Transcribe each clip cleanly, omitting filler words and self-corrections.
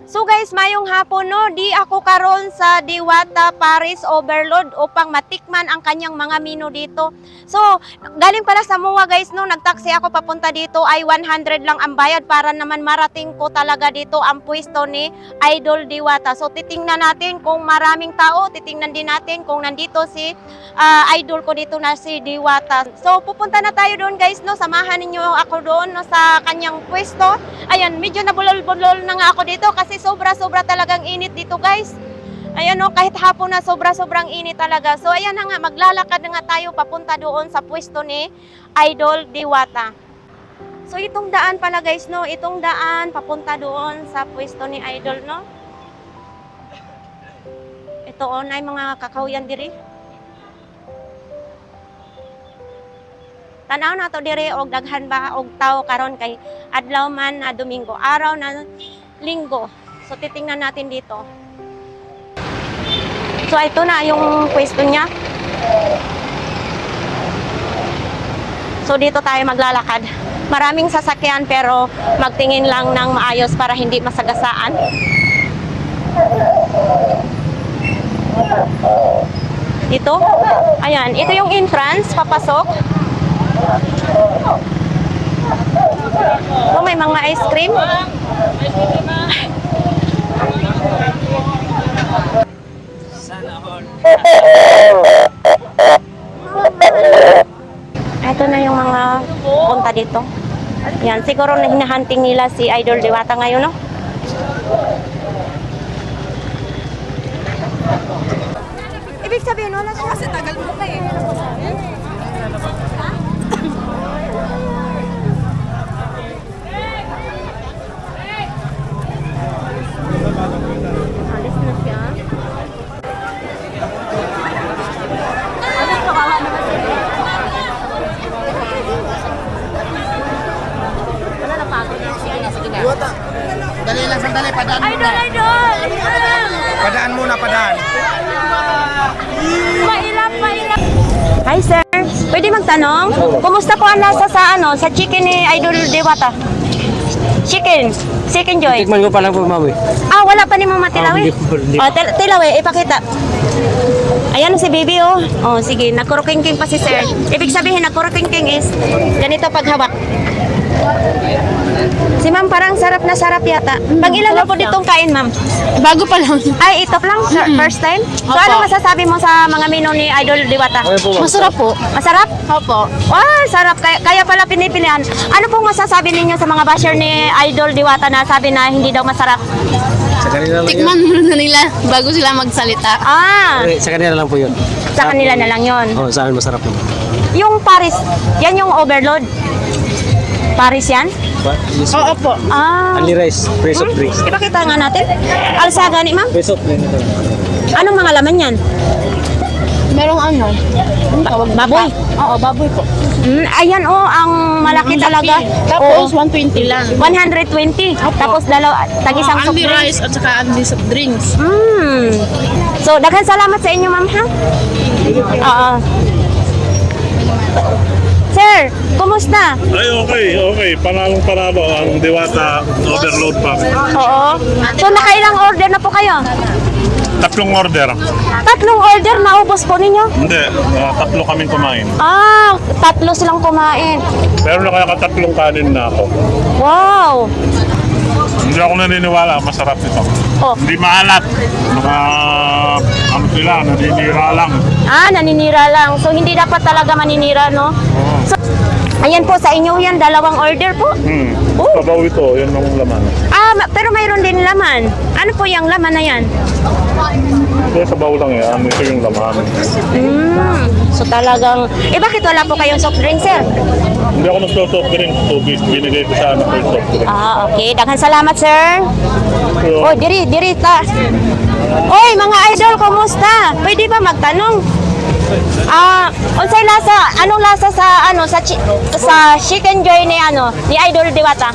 So guys, mayong hapon no, di ako karon sa Diwata Paris Overload upang matikman ang kanyang mga menu dito. So, galing pala sa MOA guys no, nagtaksi ako papunta dito ay 100 lang ang bayad para naman marating ko talaga dito ang pwesto ni Idol Diwata. So, titingnan natin kung maraming tao, titingnan din natin kung nandito si idol ko dito na si Diwata. So, pupunta na tayo doon guys no, samahan niyo ako doon no, sa kanyang pwesto. Ayan, medyo nabulol-bulol na nga ako dito kasi sobra-sobra talagang init dito guys. Ayan o, kahit hapon na sobra-sobrang init talaga. So ayan na nga, maglalakad na nga tayo papunta doon sa pwesto ni Idol Diwata. So itong daan pala guys no, itong daan papunta doon sa pwesto ni Idol no. Ito o, na mga kakawyan diri. Tanaw na to diri og daghan ba og tao karon kay adlaw man na Domingo, araw na Linggo. So titingnan natin dito. So ito na yung pwesto niya. So dito tayo maglalakad. Maraming sasakyan pero magtingin lang ng maayos para hindi masagasaan. Dito. Ayan, ito yung entrance, papasok. Oh, may mga ice cream. Ito na yung mga punta dito. Yan, siguro na hinahunting nila si Idol Diwata ngayon, no? Ibig sabihin, wala siya. Kasi tagal mo kayo. Alis na siya. Wala na pagod na siya. Diwata. Dali lang, sandali, padaan muna. Idol! Padaan muna, padaan. Pailap! Hi sir, pwede magtanong? Kumusta po ang lasa sa sa chicken ni Idol Diwata? Chicken Joy. Tikman ko pa lang po, mami. Ah, wala pa ni Mama Tilawi? Hindi. Oh, Tilawi, ipakita. Ayan si baby oh. Oh, sige, nagkuruking-king pa si sir. Ibig sabihin, nagkuruking-king is ganito paghawak. Si ma'am parang sarap na sarap yata. Pag ilan na po ditong kain, ma'am? Bago pa lang. Ay, ito lang? First time? So, Opo. ano masasabi mo sa mga menu ni Idol Diwata? Masarap po. Masarap? Opo. Wow, sarap. Kaya pala pinipilihan. Ano pong masasabi ninyo sa mga basher ni Idol Diwata na sabi na hindi daw masarap? Sa kanila lang yun. Tikman muna nila bago sila magsalita. Ah, Sa kanila lang po yun. sa kanila na lang yon. Oh, sa akin masarap naman. Yung Paris, yan yung overload. Paris yan? Yes, Oo po. Ah. only rice, fresh of drinks. Ipakita nga natin. Alsaga ni ma'am. Fresh of drink ito. Anong mga laman yan? Merong ano? Ano tawag? Baboy. Oo, baboy po. Ayan oh, ang malaki talaga. Tapos, Oo. 120 lang. 120. Tapos tagisang soft Only drink. rice at saka only soft drinks. So, daghan salamat sa inyo, ma'am, ha? Oo. Sir, kumusta? Ay, okay. Panalong-panalo ang Diwata Overload pa. Oo. So, nakailang order na po kayo? 3 order. 3 order, naubos po ninyo? Hindi, 3 kaming kumain. Ah, 3 silang kumain. Pero nakaka-3 kanin na ako. Wow! Hindi ako naniniwala, masarap ito. Oh. Hindi maalat. Ano sila, naninira lang. Ah, naninira lang. So, hindi dapat talaga maninira, no? So, ayan po, sa inyo yan, 2 order po. Oh. Sabaw ito, yun ang laman. Ah, pero mayroon din laman. Ano po yung laman na yan? Ito sabaw lang yan, ito yung laman. So, talagang... bakit wala po kayong soft drink, sir? Hindi ako nagsosoft drink, tubig. Binigay ko sa anak ko yung soft drink. Ah, okay. Daghan salamat, sir. So, Oh, diri ta. Oy, mga idol, kumusta? Pwede ba magtanong? Unsay lasa? Anong lasa sa sa chicken joy ni ni Idol Diwata?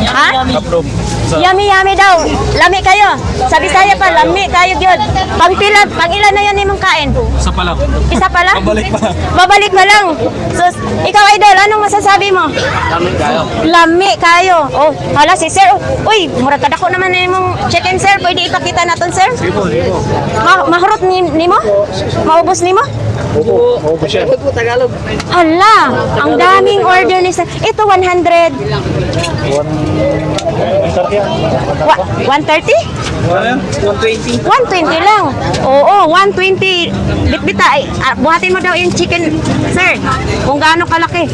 Ha? Approve. Yummy, yummy daw. Lami kayo. Sa Bisaya pa, lami kayo gyud. Pangpila, pangilan na yan imong kain? Isa pa lang. Isa pa lang? Pabalik pa. Babalik pa lang. So, ikaw idol, anong masasabi mo? Lami kayo. Oh, hala si sir. Uy, murag kadako naman na imong chicken sir. Pwede ipakita naton sir? Mahurot nimo? Maubos nimo? Oo po siya. Hala, ang daming order ni sir. Ito 100. 130? 120. 120 lang. Oo, 120. Bitbita, buhatin mo daw yung chicken, sir. Kung gaano kalaki.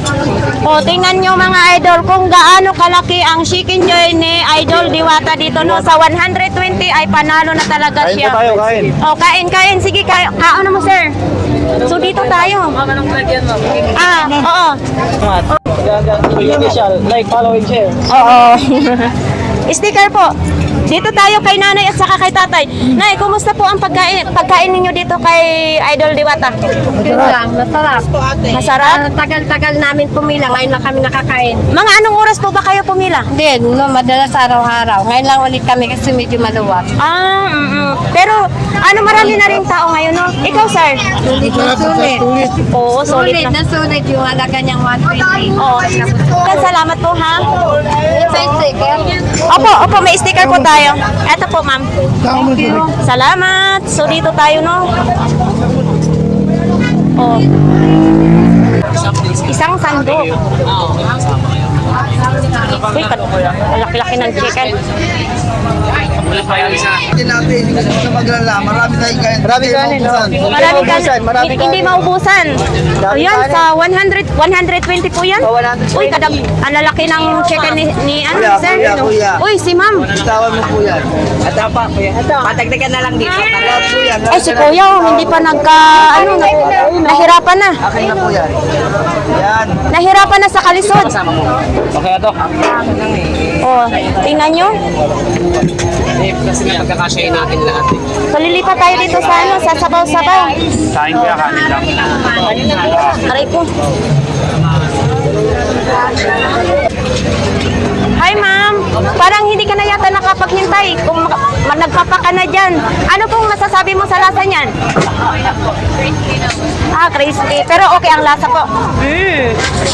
O, tingnan nyo mga idol kung gaano kalaki ang chicken joy ni Idol Diwata dito. No? Sa 120 ay panalo na talaga siya. kain. O, kain. Sige, kaano mo, sir? So, dito tayo. Oo. Initial, like, follow, and share. Oo. Sticker po. Dito tayo kay nanay at saka kay tatay. Nay, kumusta po ang pagkain ninyo dito kay Idol Diwata? Lang, masarap. Masarap? Tagal-tagal namin pumila, ngayon lang kami nakakain. Mga anong oras po ba kayo pumila? Hindi, no, madalas araw-araw. Ngayon lang ulit kami kasi medyo maluwag. Pero ano, marami na rin tao ngayon, no? Ikaw, sir? Sulit na sulit. Oo, solid Sulit na. na sulit yung halaga niyang 120. Oo. Salamat po, ha? Sa sticker. Opo, may sticker po tayo. Eto po, ma'am. Salamat. So, dito tayo, no? Oh. Isang sandok. Uy, laki-laki ng chicken. Hindi natin, hindi kasi sa maglala. Marami tayong kain. Marami kain, no? Marami ka. Hindi maubusan. Ayan, sa 120 po yan. Uy, ang lalaki ng chicken ni ano, Kuya, sir. kuya. Uy, si ma'am. Bitawan mo po yan. Patagdagan na lang dito. Ay, si kuya, hindi pa nahirapan na. Akin na po yan. Yan. Nahirapan na sa kalisod. Okay, ato. Oh, tingnan nyo. Kasi nga pagkakasyahin natin lahat. So, lilipat tayo dito sa sa sabaw-sabaw. Kain kaya kanin lang. Aray ko. Hi, ma'am. Parang hindi ka na yata nakapaghintay kung nagpapaka na dyan. Ano pong masasabi mo sa lasa niyan? Crispy. Pero okay ang lasa po.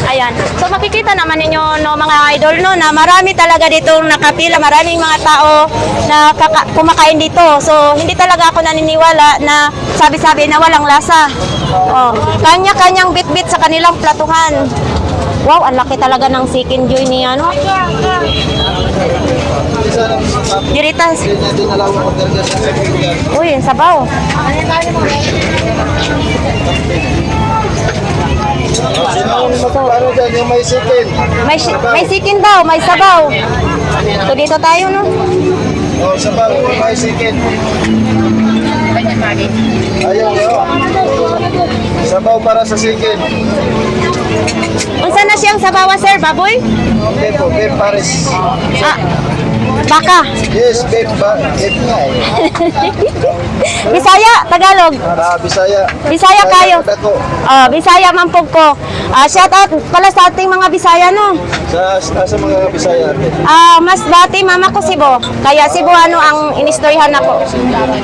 Ayan. So, makikita naman ninyo, no, mga idol, no, na marami talaga dito nakapila. Maraming mga tao na kumakain dito. So, hindi talaga ako naniniwala na sabi-sabi na walang lasa. Oh, kanya-kanyang bit-bit sa kanilang platuhan. Wow, ang laki talaga ng chicken joy ni ano. Diritas. Uy, sabaw. Ano dyan, yung may sikin? May chicken daw, may sabaw. So dito tayo, no? O, sabaw, may sikin. Ayaw, sabaw para sa sikin. Unsa na siyang sabawa, sir? Baboy? Okay po, beef pares. Baka. Yes, beef nga eh. Bisaya, Tagalog. Bisaya. Bisaya kayo. Dako. Bisaya mampog ko. Shout out pala sa ating mga Bisaya, no? Sa mga Bisaya. Mas dati mama ko Cebu. Kaya Cebuano ang inistoryahan ako.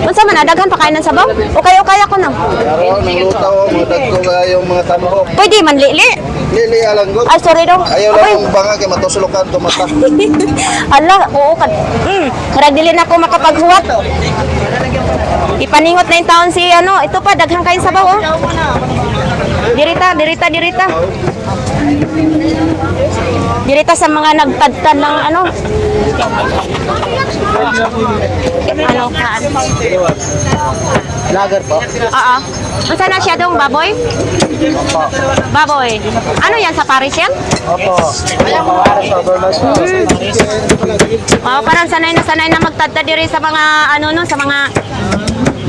Unsa man daghan pa kain ng sabaw? Okay ako na. Araw, nangluto, mudag ko yung mga tanong. Pwede man lili. Lili alanggot. Ay, sorry daw. Ayaw lang ang banga kay matusulokan tumata. Ala, oo ka. Karag dili na ako makapaghuwat. Ipaningot na yung taon si ano, ito pa daghang kain sabaw, oh. Dirita. Dirita sa mga nagtadtad ng ano. Lager po. Oo. Masa na siya dong baboy? Baboy. Ano yan, sa Paris yan? Opo. Parang sanay na magtadtad diri sa mga ano no, sa mga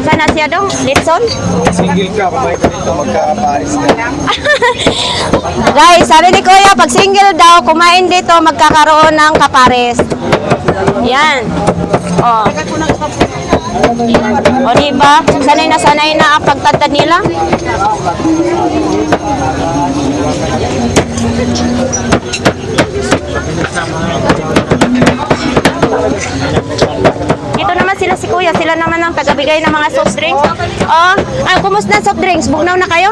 sana siya dong, Litson? Single ka, kumain ka dito, magkakaparis ka. Guys, sabi ni Kuya, pag single daw, kumain dito, magkakaroon ng kapares. Yan. Oh. O, diba? Sanay na ang pagtadtad nila. Dito naman sila si Kuya, sila naman ang tagabigay ng mga soft drinks. Oh, kumusta soft drinks? Bugnaw na kayo?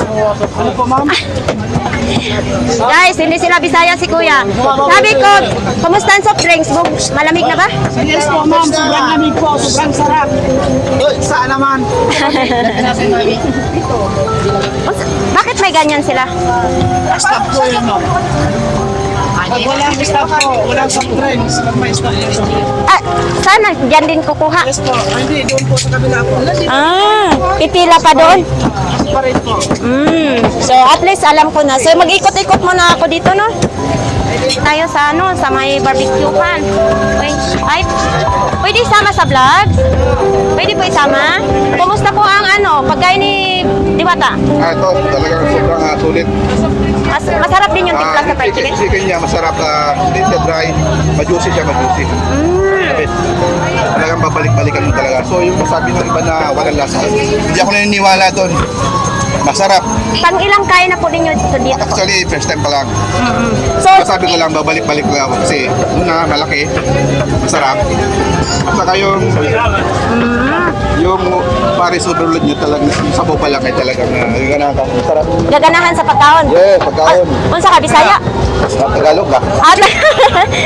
Ano po, ma'am? Guys, hindi sila Bisaya si Kuya. Sabi ko, kumusta ang soft drinks? Malamig na ba? Yes po, ma'am. Sobrang lamig po. Sobrang sarap. Saan naman? Bakit may ganyan sila? Stop po yun, ma'am. Pag walang stop po, walang soft drinks. Pag may stop po. Sana dyan din kukuha. Yes po. Hindi, doon po sa kabila po. Pipila pa doon. Pa rin po. So at least alam ko na. So mag-ikot-ikot muna ako dito, no? Tayo sa sa may barbecue pan. Pwede isama sa vlogs? Pwede po isama? Kumusta po ang pagkain ni Diwata? Ito talagang sobrang sulit. Masarap din yung timpla sa fried chicken? Chicken niya masarap. Hindi siya dry. Majuicy siya, majuicy. Talagang babalik-balikan mo talaga. So yung sabi ng iba na walang lasa, hindi ako naniniwala doon. Masarap. Pang ilang kain na po ninyo dito po? Actually, first time pa lang. So, Sabi ko lang, babalik-balik lang ako kasi una, malaki, masarap. At saka yung Paris overload nyo talagang sabaw pa lang ay talagang masarap. gaganahan sa pagkaon? Yes, pagkaon. Unsa ka, Bisaya? Tagalog ba?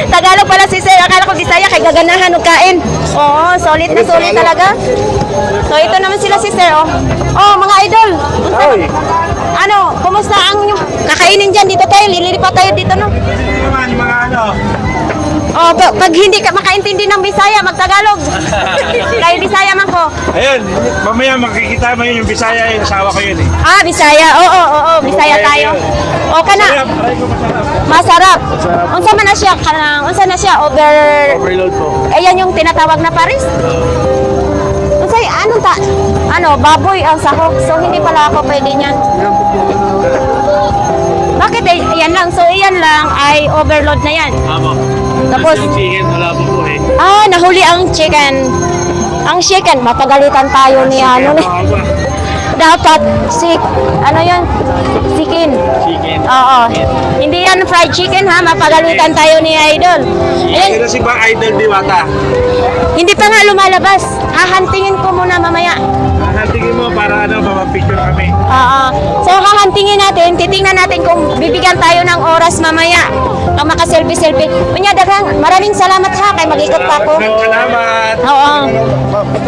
Tagalog pala si Sir. Akala ko Bisaya kay gaganahan og kain. Oo, solid na solid talaga. So ito naman sila si Sir, oh. Oh, mga idol. Kumusta ang yung kakainin diyan dito tayo? Lilipat tayo dito, no? Naman, yung mga Oh, pag hindi ka makaintindi ng Bisaya, magtagalog. Kay Bisaya man ko. Ayun, mamaya makikita mo yun yung Bisaya, yung asawa ko yun eh. Bisaya. Oo, Bisaya tayo. O kana. Masarap. Unsa man na siya kanang unsa na siya Overload po. Ayan yung tinatawag na Paris. Unsay baboy ang sahog. So hindi pala ako pwede niyan. Bakit yan lang? So iyan lang ay overload na yan. Tama. Tapos Yung chicken, wala po po eh. nahuli ang chicken. Ang chicken, mapagalitan tayo ni dapat yan? Chicken. Chicken. Oo. Hindi yan fried chicken ha, mapagalitan tayo ni Idol. Ayan, Pero si ba Idol Diwata? hindi pa nga lumalabas. Hahantingin ko muna mamaya. Tingin mo para mapapicture kami. So hahantingin natin, titingnan natin kung bibigyan tayo ng oras mamaya. Ang maka-selfie-selfie. Maraming salamat ha, kay mag-ikot pa ako. Salamat. Oo.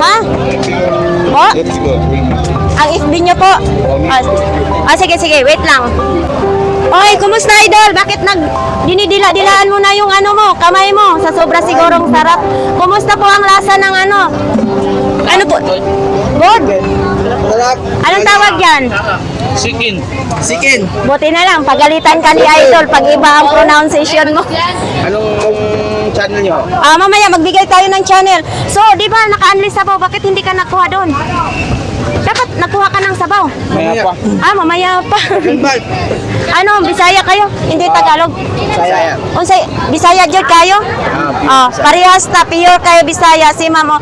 Ha? Po? Let's go. Ang FB nyo po? Sige, wait lang. Oy, kumusta Idol? Bakit dinidila-dilaan mo na yung kamay mo? Sa sobra sigurong sarap. Kumusta po ang lasa ng Ano po? Good? Anong tawag yan? Chicken. Buti na lang, pagalitan ka ni Idol pag iba ang pronunciation mo. Anong channel nyo? Mamaya magbigay tayo ng channel. So, di ba naka-unli sabaw? Bakit hindi ka nakuha doon? Dapat nakuha ka ng sabaw. Maya pa. Mamaya pa. Bisaya kayo? Hindi Tagalog? Saya. Unsay Bisaya jud kayo? Parehas ta pure kayo Bisaya si Ma'am.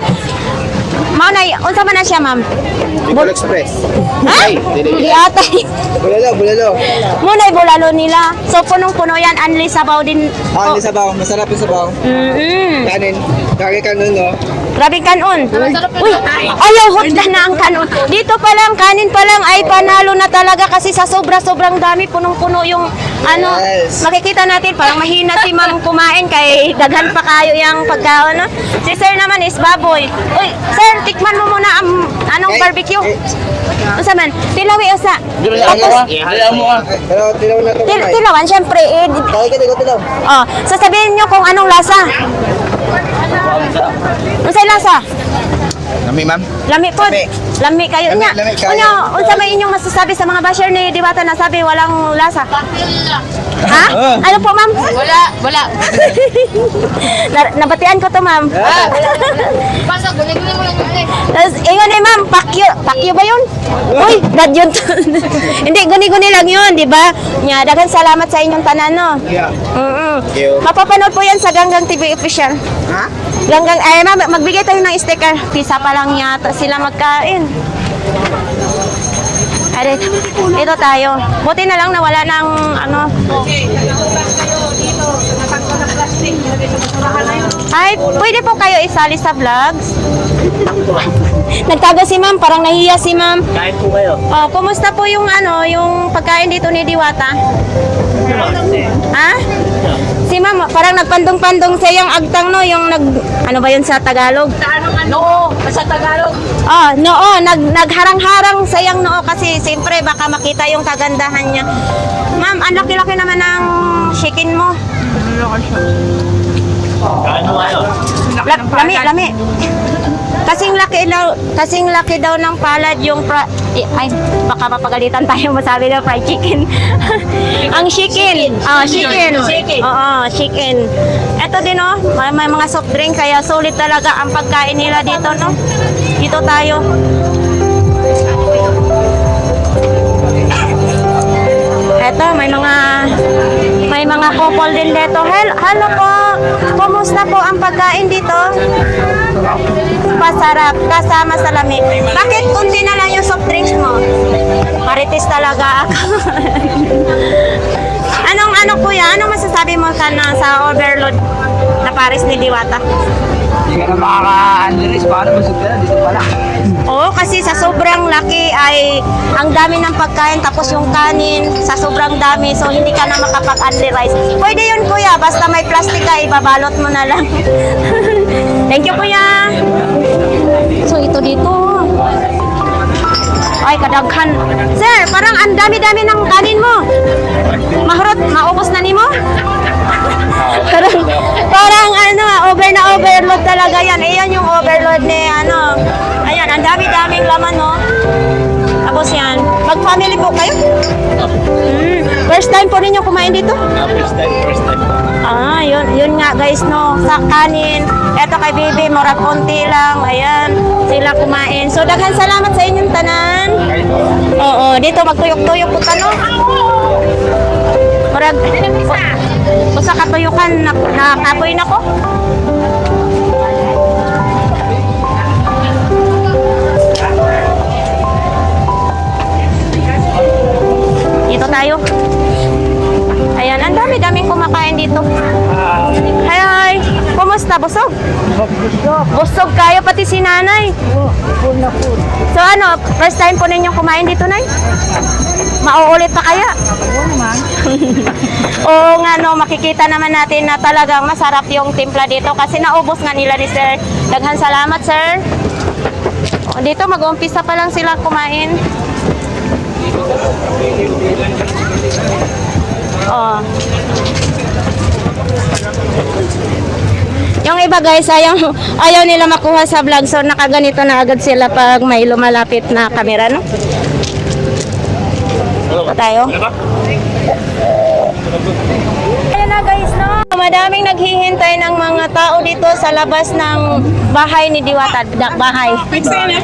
Maunay, unsa man na siya, Ma'am? Bicol Express. Ha? Di atay. Bulalo. Munay bulalo nila. So punong-puno yan, anli sabaw din. Hindi sabaw. Masarap yung sabaw. Kanin. Kage kanin, no? Grabe kanon. Uy, ayaw hotda na ang kanon. Dito pa lang, kanin pa lang ay panalo na talaga kasi sa sobrang dami, punong-puno yung Yes. makikita natin parang mahina si Ma'am kumain kay daghan pa kayo yung pagkaon, no? Si Sir naman is baboy. Uy, Sir, tikman mo muna ang barbecue. Unsa man? Tilawi usa. Tapos Pero tilaw na ito. tilawan syempre Kaya ka tilaw. sasabihin nyo kung anong lasa. Unsay lasa? Nami, ma'am. Lami po. Lami kayo niya. Lami kayo. Unsa may inyong masasabi sa mga basher ni Diwata na sabi walang lasa? Ha? Ano po, ma'am? Wala. Nabatian ko to, ma'am. Basta, gulig-gulig mo lang yun. Tapos, ingon eh, ma'am, pakyo ba yun? Uy, dad yun. Hindi, guni-guni lang yun, di ba? Nya, daghang salamat sa inyong tanan, no? Yeah. Mm-mm. Mapapanood po yan sa Ganggang TV Official. Ha? Ganggang, ma'am, magbigay tayo ng sticker. Pisa pa lang yata sila magkain. Aray, ito tayo. Buti na lang nawala ng Ay, pwede po kayo isali sa vlogs? Nagtago si ma'am, parang nahiya si ma'am. Kahit po kayo. Oh, kumusta po yung yung pagkain dito ni Diwata? Ha? Si ma'am, parang nagpandong-pandong sa yung agtang no, yung ano ba yun sa Tagalog? No, sa Tagalog. Oh, noo, nagharang-harang sa yung noo kasi siyempre baka makita yung kagandahan niya. Ma'am, ang laki-laki naman ng chicken mo. Kaano kayo? Lami. Kasing laki daw ng palad yung ay, baka mapagalitan tayo masabi na fried chicken. Ang chicken. Chicken. Oo, chicken. Ito din oh, may mga soft drink kaya solid talaga ang pagkain nila dito no. Dito tayo. Eto, may mga couple din dito. Hello po. Kumusta po ang pagkain dito? Masarap kasama sa lamig. Bakit kunti na lang yung soft drinks mo? Marites talaga ako. Anong kuya? Anong masasabi mo sa overload na Paris ni Diwata? Hindi ka na makaka-Andres. Paano busog ka na? Dito pala. Oo, kasi sa sobrang laki ay ang dami ng pagkain tapos yung kanin sa sobrang dami so hindi ka na makapag-only rice. Pwede yun kuya, basta may plastic ka, ibabalot mo na lang. Thank you kuya. So ito dito. Ay, kadaghan. Sir, parang ang dami-dami ng kanin mo. Mahurot, maubos na ni mo? parang overload talaga yan. Ayan yung overload ni Ayan, ang dami-daming laman, no? Tapos yan. Mag-family po kayo? First time po ninyo kumain dito? First time. Yun nga guys, no? Sa kanin. Eto kay Bibi, murag konti lang. Ayan, sila kumain. So, daghan salamat sa inyong tanan. Oo, dito magtuyok-tuyok po no? Murag, sa katuyukan, nakapoy na ko. Dito tayo. Ayan, ang dami-daming kumakain dito. Hi! Kumusta? Busog? Busog kayo, pati si nanay. So first time po ninyong kumain dito, nay? Mauulit pa kaya? Oo nga, no, makikita naman natin na talagang masarap yung timpla dito kasi naubos nga nila ni sir. Daghan salamat, sir. Dito mag-umpisa pa lang sila kumain. Yung iba guys, ayaw nila makuha sa vlog so nakaganito na agad sila pag may lumalapit na camera, no? Ito tayo. Ayan na guys, no? Madaming naghihintay ng mga tao dito sa labas ng bahay ni Diwata. Bahay. Fix na.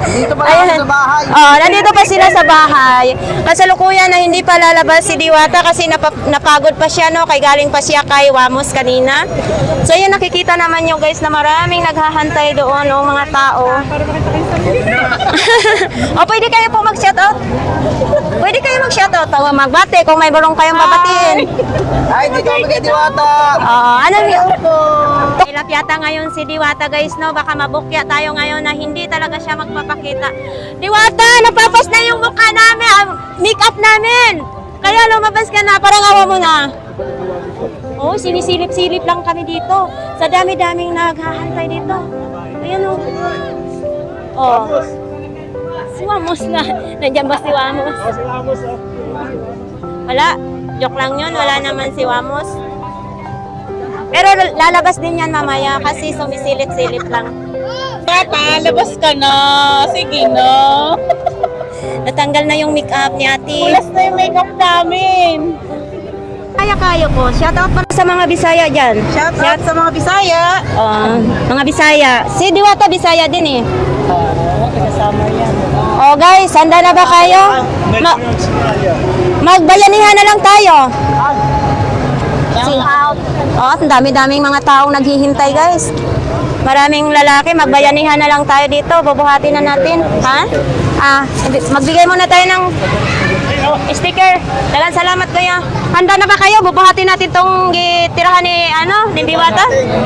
Dito pala ako sa bahay. Nandito pa sila sa bahay. Kasalukuyan na hindi pa lalabas si Diwata kasi napagod pa siya, no? Kay galing pa siya kay Wamos kanina. So yun, nakikita naman nyo guys na maraming naghahantay doon, no? Mga tao. Pwede kayo po mag-shoutout? Pwede kayo mag-shoutout. Magbate kung may barong kayong babatiin. Ay, dito kami kay Diwata. Ilap yata ngayon si Diwata guys, no? Baka mabukya tayo ngayon na hindi talaga siya magpapakita. Diwata, napapas na yung mukha namin, make up namin. Kaya lumabas ka na, parang awa mo na. Sinisilip-silip lang kami dito. Sa dami-daming naghahantay dito. Ayan o. Si Wamos na. Nandiyan ba si Wamos? Si Amos, Wala. Joke lang yun. Wala naman si Wamos. Pero lalabas din yan mamaya kasi sumisilip-silip lang. Papa, labas ka na. Sige na. Natanggal na yung make-up ni ate. Pulas na yung makeup namin. Kaya po. Shoutout para sa mga Bisaya dyan. Shout sa mga Bisaya. Mga Bisaya. Si Diwata Bisaya din eh. Kasama yan. Guys, handa na ba kayo? Magbayanihan na lang tayo. Ang dami-daming mga taong naghihintay guys. Maraming lalaki, magbayanihan na lang tayo dito. Bubuhatin na natin. Ha? Magbigay muna tayo ng Sticker. Dagan salamat kuya. Handa na ba kayo? Bubuhatin natin tong tirahan ni Diwata.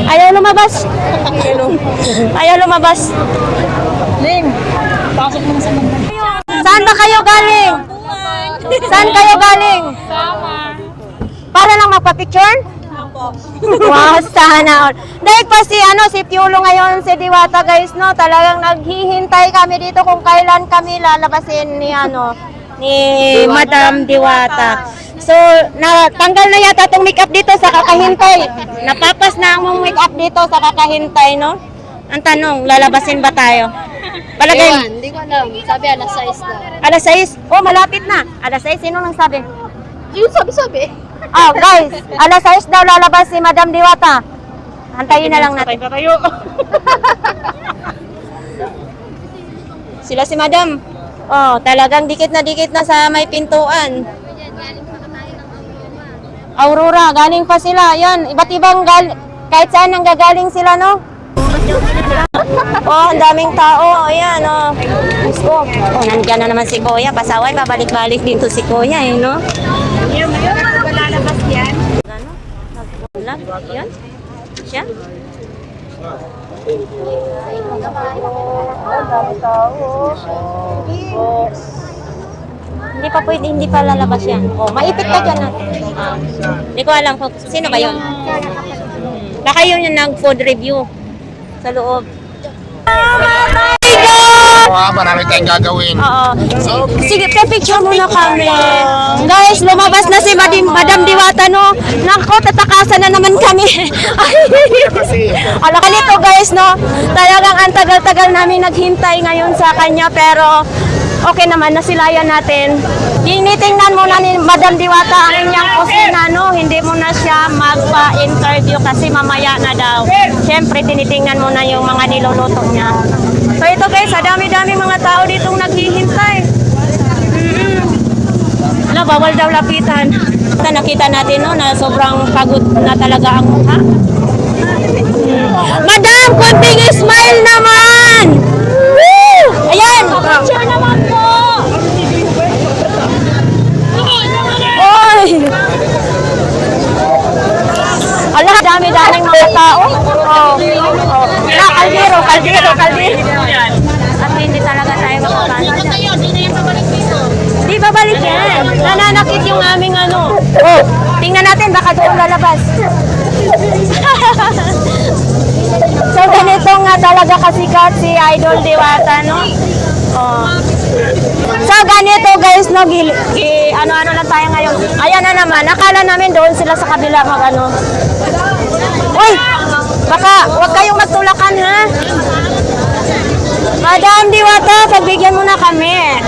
Ayaw lumabas. Ayaw lumabas. Saan ba kayo galing? Saan kayo galing? Para lang magpa-picture? Wow, sana all. Dahil pa si Piolo ngayon, si Diwata guys, no, talagang naghihintay kami dito kung kailan kami lalabasin ni Madam Diwata. So, natanggal na yata itong makeup dito sa kakahintay. Napapas na ang makeup dito sa kakahintay, no? Ang tanong, lalabasin ba tayo? Palagay. Hindi ko alam. Sabi, alas 6 na. Alas 6? Oh, malapit na. Alas 6, sino nang sabi? Yun, sabi. Oh, guys, alas 6 daw lalabas si Madam Diwata. Antayin na lang natin. Sila si Madam. Oh, talagang dikit na sa may pintuan. Aurora, galing pa sila. Yan, iba't ibang kahit saan nang gagaling sila, no? Oh, ang daming tao. Ayan, oh. Gusto. Oh, nandiyan na naman si Kuya. Pasaway, babalik-balik dito si Kuya, no? Lalabas yan. Ano? Nag-vlog? Yan? Siya? Hindi pa pwede, hindi pa lalabas yan. Oh, maipit ka dyan natin. Hindi ko alam kung sino ba yun. Baka yun yung nag-food review sa loob. Oh my God! Marami tayong gagawin. Oo. Sige, picture muna kami. Guys, lumabas na si Madam Diwata, no? Nako, tatakasan na naman kami. Ala, kalito guys, no? Talagang ang tagal-tagal namin naghintay ngayon sa kanya, pero okay naman, nasilayan natin. Tinitingnan muna ni Madam Diwata ang inyang kusina, no? Hindi muna siya magpa-interview kasi mamaya na daw. Siyempre, tinitingnan muna yung mga niluluto niya. So ito guys, dami-dami mga tao ditong naghihintay. Ala, bawal daw lapitan. Nakita natin, no, na sobrang pagod na talaga ang mukha. Madam, kunting smile naman! Woo! Ayan! Picture naman po! Oy! Ala, dami-daming mga tao. Oh. Kaldero. At hindi talaga tayo makapasok. Di babalik yan. Nananakit yung aming ano. Oh, tingnan natin, baka doon lalabas. So, ganito nga talaga kasikat si Idol Diwata, no? Oh. So, ganito guys, no? Ano-ano lang tayo ngayon. Ayan na naman, nakala namin doon sila sa kabila mag-ano. Uy! Baka, huwag kayong magtulakan, ha? Madam Diwata, pagbigyan mo na kami.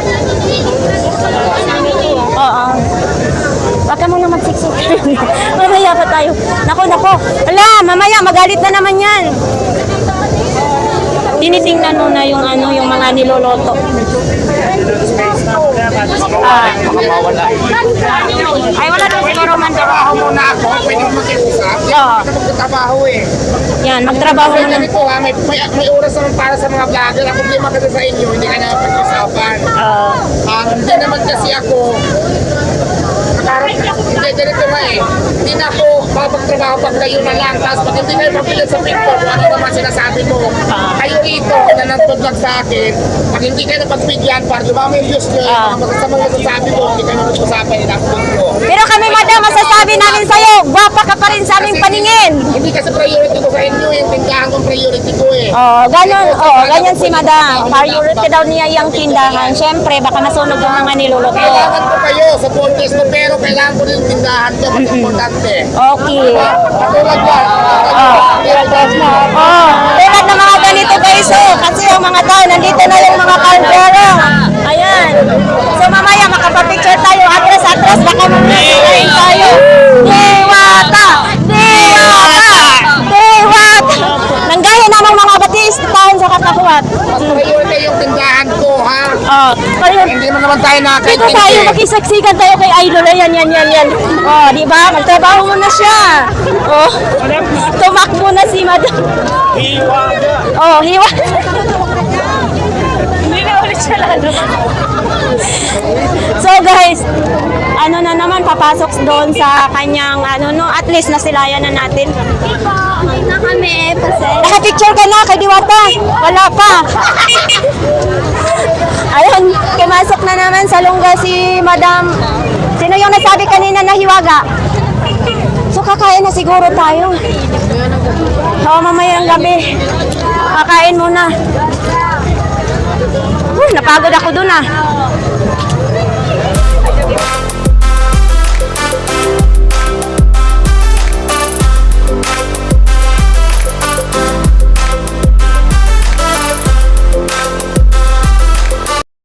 Oo. Huwag ka muna magsiksik. Mamaya pa tayo. Nako. Ala, mamaya, magalit na naman yan. Tinitingnan mo na yung yung mga niloloto. Ay, wala doon siguro man. Trabaho muna ako, pwede mo makiusap. Oo. Magtatrabaho eh. Yan, magtrabaho Kasi na. ganito ha, may oras naman para sa mga vlogger. Ang problema kasi sa inyo, hindi ka na pag-usapan. Hindi naman kasi ako, hindi, ganito nga eh. Hindi na ako mapagtrabaho pag kayo na lang. Tapos pag hindi kayo mapilit sa picture, kung ano naman sinasabi mo, kayo rito na nagtudlag sa akin, pag hindi kayo napagbigyan, para dumami yung views nyo, mga magkasamang masasabi mo, hindi kayo mag-usapan, inakot ko. Pero kami, madam, masasabi namin sa'yo, gwapa ka pa rin sa aming paningin. Hindi kasi priority ko sa inyo, yung tindahan kong priority ko eh. Ganyan si madam. Priority daw niya yung tindahan. Siyempre, baka masunog yung mga niluluto. Kailangan ko kayo sa podcast ko, pero kailangan ko rin yung tindahan ko, mas importante. Okay. Katulad yan. Tulad ng mga ganito guys, kasi yung mga tao, nandito na yung mga kaldero. Ayan. So mamaya makapapicture tayo, atras, baka mamaya tayo. Diwata! Nanggahin na ng mga batis, tahan sa katakuat. Mas priority yung tindahan ko, ha? Hindi mo naman tayo Dito nakakaintindi. tayo, makisaksikan tayo kay Idol. Ayan. Oh, di ba? Magtrabaho mo na siya. Oh, tumakbo na si Madam. Hiwa. Oh, hiwa. So guys, ano na naman, papasok doon sa kanyang, at least nasilayan na natin. Na kami, Nakapicture ka na kay Diwata? Wala pa. Ayun, pumasok na naman sa lungga si Madam. Sino yung nasabi kanina na hiwaga? So kakain na siguro tayo. Oo, mamayang gabi. Kakain muna. Napagod ako dun ah.